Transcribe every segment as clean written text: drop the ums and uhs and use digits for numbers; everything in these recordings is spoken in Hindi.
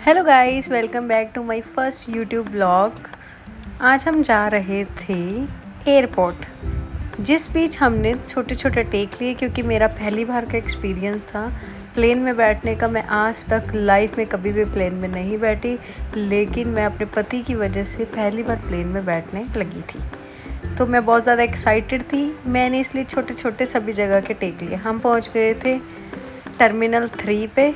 Hello guys, welcome back to my first YouTube blog. आज हम जा रहे थे एयरपोर्ट, जिस बीच हमने छोटे छोटे टेक लिए क्योंकि मेरा पहली बार का एक्सपीरियंस था प्लेन में बैठने का। मैं आज तक लाइफ में कभी भी प्लेन में नहीं बैठी, लेकिन मैं अपने पति की वजह से पहली बार प्लेन में बैठने लगी थी, तो मैं बहुत ज़्यादा एक्साइटेड थी। मैंने इसलिए छोटे छोटे सभी जगह के टेक लिए। हम पहुंच गए थे टर्मिनल 3 पे।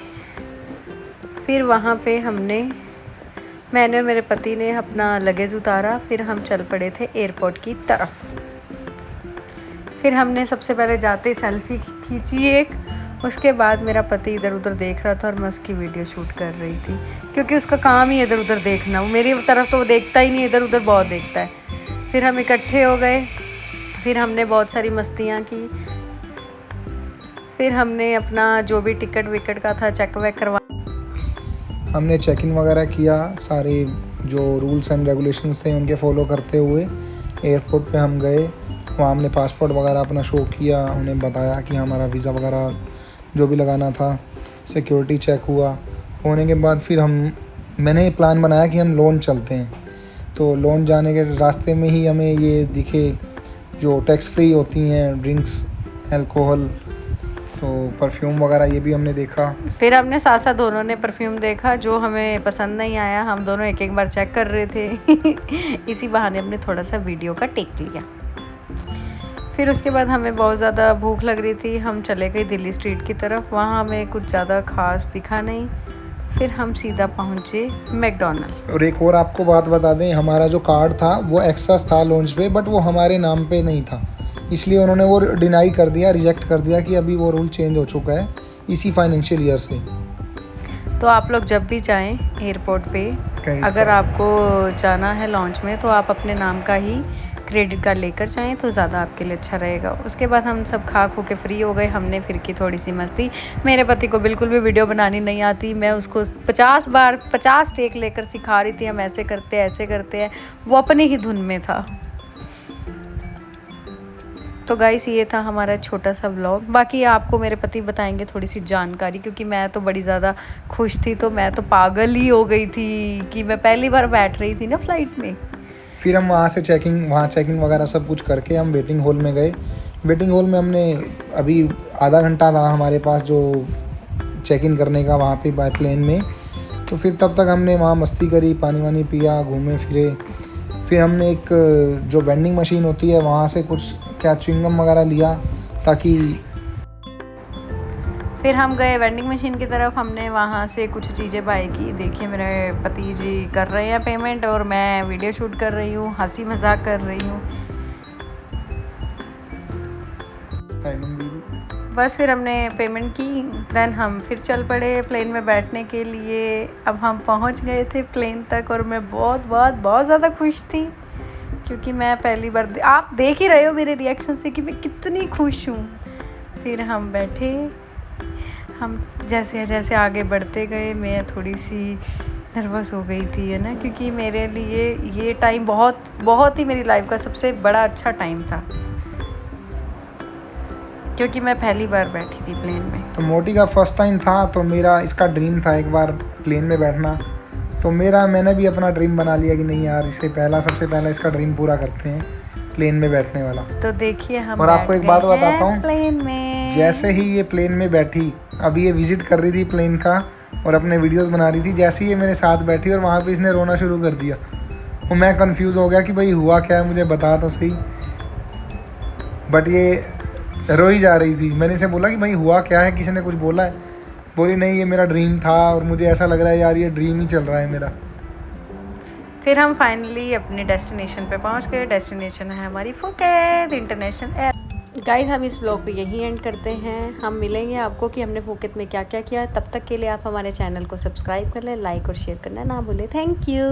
फिर वहाँ पे मैंने और मेरे पति ने अपना लगेज उतारा। फिर हम चल पड़े थे एयरपोर्ट की तरफ। फिर हमने सबसे पहले जाते सेल्फी खींची एक। उसके बाद मेरा पति इधर उधर देख रहा था और मैं उसकी वीडियो शूट कर रही थी, क्योंकि उसका काम ही इधर उधर देखना। वो मेरी तरफ तो वो देखता ही नहीं, इधर उधर बहुत देखता है। फिर हम इकट्ठे हो गए। फिर हमने बहुत सारी मस्तियाँ की। फिर हमने अपना जो भी टिकट विकट का था चेक वेक करवा, हमने चेक इन वगैरह किया। सारे जो रूल्स एंड रेगुलेशंस थे उनके फॉलो करते हुए एयरपोर्ट पे हम गए। वहाँ हमने पासपोर्ट वगैरह अपना शो किया, उन्हें बताया कि हमारा वीज़ा वगैरह जो भी लगाना था। सिक्योरिटी चेक हुआ। होने के बाद फिर मैंने प्लान बनाया कि हम लोन चलते हैं। तो लोन जाने के रास्ते में ही हमें ये दिखे जो टैक्स फ्री होती हैं ड्रिंक्स, अल्कोहल, तो परफ्यूम वगैरह ये भी हमने देखा। फिर हमने साथ साथ दोनों ने परफ्यूम देखा, जो हमें पसंद नहीं आया। हम दोनों एक एक बार चेक कर रहे थे। इसी बहाने हमने थोड़ा सा वीडियो का टेक लिया। फिर उसके बाद हमें बहुत ज़्यादा भूख लग रही थी। हम चले गए दिल्ली स्ट्रीट की तरफ। वहाँ हमें कुछ ज़्यादा खास दिखा नहीं। फिर हम सीधा पहुँचे मैकडोनल्ड। और एक और आपको बात बता दें, हमारा जो कार्ड था वो एक्सेस था लॉन्च पे, बट वो हमारे नाम पे नहीं था, इसलिए उन्होंने वो डिनाई कर दिया, रिजेक्ट कर दिया कि अभी वो रूल चेंज हो चुका है इसी फाइनेंशियल ईयर से। तो आप लोग जब भी जाएं एयरपोर्ट पे, अगर आपको जाना है लॉन्च में, तो आप अपने नाम का ही क्रेडिट कार्ड लेकर जाएं तो ज़्यादा आपके लिए अच्छा रहेगा। उसके बाद हम सब खा खू के फ्री हो गए। हमने फिर की थोड़ी सी मस्ती। मेरे पति को बिल्कुल भी वीडियो बनानी नहीं आती। मैं उसको 50 टेक लेकर सिखा रही थी, हम ऐसे करते हैं। वो अपनी ही धुन में था। तो गाइस, ये था हमारा छोटा सा व्लॉग। बाकी आपको मेरे पति बताएंगे थोड़ी सी जानकारी, क्योंकि मैं तो बड़ी ज़्यादा खुश थी। तो मैं तो पागल ही हो गई थी कि मैं पहली बार बैठ रही थी ना फ्लाइट में। फिर हम वहाँ से चेकिंग वगैरह सब कुछ करके हम वेटिंग हॉल में गए। वेटिंग हॉल में हमने अभी आधा घंटा था हमारे पास जो चेक इन करने का वहाँ पे बाय प्लेन में। तो फिर तब तक हमने वहाँ मस्ती करी, पानी वानी पिया, घूमे फिरे। फिर हमने एक जो वेंडिंग मशीन होती है वहाँ से कुछ च्युइंगम वगैरह लिया, ताकि फिर हम गए वेंडिंग मशीन की तरफ। हमने वहाँ से कुछ चीज़ें बाय की। देखिए, मेरे पति जी कर रहे हैं पेमेंट और मैं वीडियो शूट कर रही हूँ, हंसी मजाक कर रही हूँ। बस फिर हमने पेमेंट की, देन हम फिर चल पड़े प्लेन में बैठने के लिए। अब हम पहुँच गए थे प्लेन तक और मैं बहुत ज़्यादा खुश थी, क्योंकि मैं पहली बार, आप देख ही रहे हो मेरे रिएक्शन से कि मैं कितनी खुश हूँ। फिर हम बैठे। हम जैसे जैसे आगे बढ़ते गए, मैं थोड़ी सी नर्वस हो गई थी, है ना, क्योंकि मेरे लिए ये टाइम बहुत ही मेरी लाइफ का सबसे बड़ा अच्छा टाइम था, क्योंकि मैं पहली बार बैठी थी प्लेन में। तो मोटी का फर्स्ट टाइम था, तो मेरा इसका ड्रीम था एक बार प्लेन में बैठना। तो मैंने भी अपना ड्रीम बना लिया कि नहीं यार, सबसे पहला इसका ड्रीम पूरा करते हैं, प्लेन में बैठने वाला। तो देखिए, हम और आपको एक बात बताता हूँ, प्लेन में जैसे ही ये प्लेन में बैठी, अभी ये विजिट कर रही थी प्लेन का और अपने वीडियोस बना रही थी, जैसे ही ये मेरे साथ बैठी और वहाँ पे इसने रोना शुरू कर दिया। और मैं कंफ्यूज हो गया कि भाई हुआ क्या है, मुझे बता तो सही। बट ये रो ही जा रही थी। मैंने इसे बोला कि भाई हुआ क्या है, किसी ने कुछ बोला है? बोली नहीं, ये मेरा ड्रीम था और मुझे ऐसा लग रहा है यार ये ड्रीम ही चल रहा है मेरा। फिर हम फाइनली अपने डेस्टिनेशन पे पहुंच गए। डेस्टिनेशन है हमारी फुकेत इंटरनेशनल एयर। गाइस, हम इस ब्लॉग को यहीं एंड करते हैं। हम मिलेंगे आपको कि हमने फुकेत में क्या क्या किया। तब तक के लिए आप हमारे चैनल को सब्सक्राइब कर लें, लाइक और शेयर करना ना भूलें। Thank you.